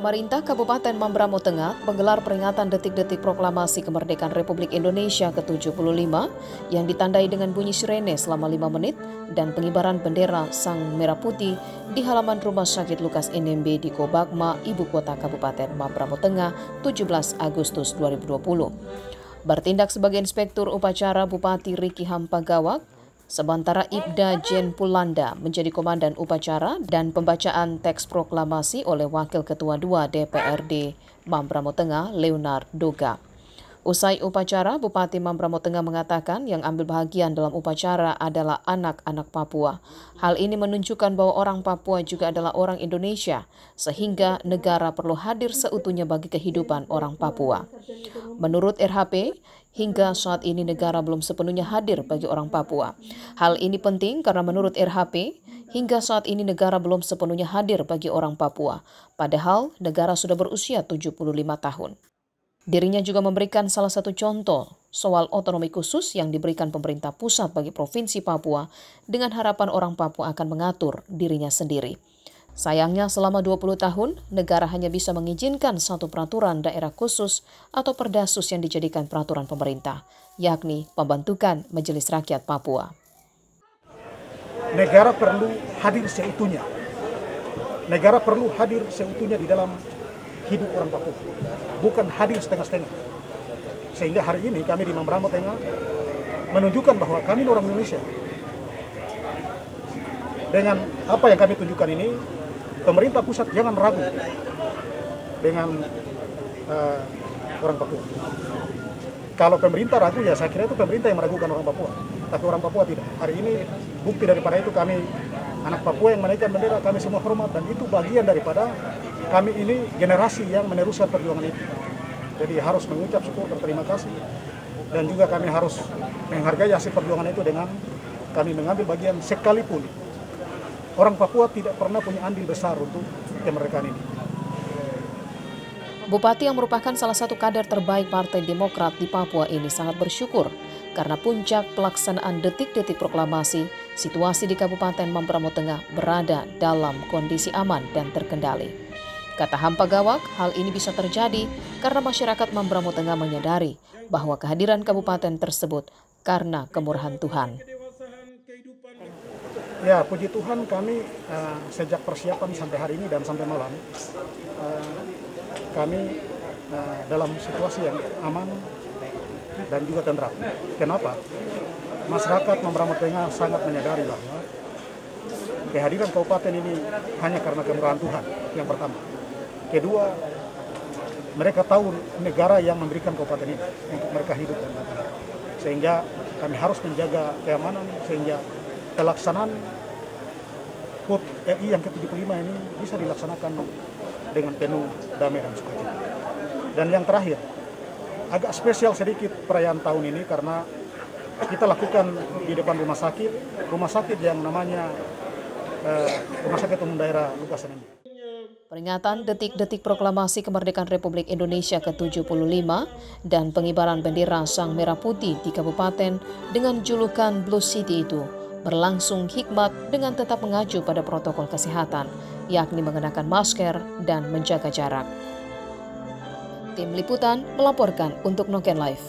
Pemerintah Kabupaten Mamberamo Tengah menggelar peringatan detik-detik proklamasi kemerdekaan Republik Indonesia ke-75 yang ditandai dengan bunyi sirene selama 5 menit dan pengibaran bendera Sang Merah Putih di halaman Rumah Sakit Lukas NMB di Kobagma, Ibu Kota Kabupaten Mamberamo Tengah, 17 Agustus 2020. Bertindak sebagai inspektur upacara Bupati Riki Hampagawak, sementara Ibda Jen Pulanda menjadi komandan upacara dan pembacaan teks proklamasi oleh Wakil Ketua 2 DPRD Mamberamo Tengah, Leonard Doga. Usai upacara, Bupati Mamberamo Tengah mengatakan yang ambil bahagian dalam upacara adalah anak-anak Papua. Hal ini menunjukkan bahwa orang Papua juga adalah orang Indonesia, sehingga negara perlu hadir seutuhnya bagi kehidupan orang Papua. Menurut RHP, hingga saat ini negara belum sepenuhnya hadir bagi orang Papua. Hal ini penting karena menurut RHP, hingga saat ini negara belum sepenuhnya hadir bagi orang Papua. Padahal negara sudah berusia 75 tahun. Dirinya juga memberikan salah satu contoh soal otonomi khusus yang diberikan pemerintah pusat bagi Provinsi Papua dengan harapan orang Papua akan mengatur dirinya sendiri. Sayangnya selama 20 tahun, negara hanya bisa mengizinkan satu peraturan daerah khusus atau Perdasus yang dijadikan peraturan pemerintah, yakni pembentukan Majelis Rakyat Papua. Negara perlu hadir seutuhnya. Negara perlu hadir seutuhnya di dalam hidup orang Papua, bukan hadir setengah-setengah. Sehingga hari ini kami di Mamberamo Tengah menunjukkan bahwa kami orang Indonesia. Dengan apa yang kami tunjukkan ini, pemerintah pusat jangan ragu dengan orang Papua. Kalau pemerintah ragu, ya saya kira itu pemerintah yang meragukan orang Papua. Tapi orang Papua tidak. Hari ini bukti daripada itu kami, anak Papua yang menaikkan bendera, kami semua hormat. Dan itu bagian daripada kami ini generasi yang meneruskan perjuangan itu. Jadi harus mengucap syukur berterima kasih. Dan juga kami harus menghargai hasil perjuangan itu dengan kami mengambil bagian sekalipun. Orang Papua tidak pernah punya andil besar untuk kemerdekaan ini. Bupati yang merupakan salah satu kader terbaik Partai Demokrat di Papua ini sangat bersyukur karena puncak pelaksanaan detik-detik proklamasi, situasi di Kabupaten Mamberamo Tengah berada dalam kondisi aman dan terkendali. Kata Hampagawak, hal ini bisa terjadi karena masyarakat Mamberamo Tengah menyadari bahwa kehadiran kabupaten tersebut karena kemurahan Tuhan. Ya, puji Tuhan kami sejak persiapan sampai hari ini dan sampai malam, kami dalam situasi yang aman dan juga tentram. Kenapa? Masyarakat Mamberamo Tengah sangat menyadari bahwa kehadiran kabupaten ini hanya karena kemurahan Tuhan, yang pertama. Kedua, mereka tahu negara yang memberikan kabupaten ini untuk mereka hidup dan mati. Sehingga kami harus menjaga keamanan sehingga pelaksanaan HUT RI yang ke-75 ini bisa dilaksanakan dengan penuh damai dan sukacita. Dan yang terakhir, agak spesial sedikit perayaan tahun ini karena kita lakukan di depan rumah sakit yang namanya Rumah Sakit Umum Daerah Lukas NMB. Peringatan detik-detik proklamasi kemerdekaan Republik Indonesia ke-75 dan pengibaran bendera Sang Merah Putih di kabupaten dengan julukan Blue City itu berlangsung hikmat dengan tetap mengacu pada protokol kesehatan, yakni mengenakan masker dan menjaga jarak. Tim Liputan melaporkan untuk Noken Live.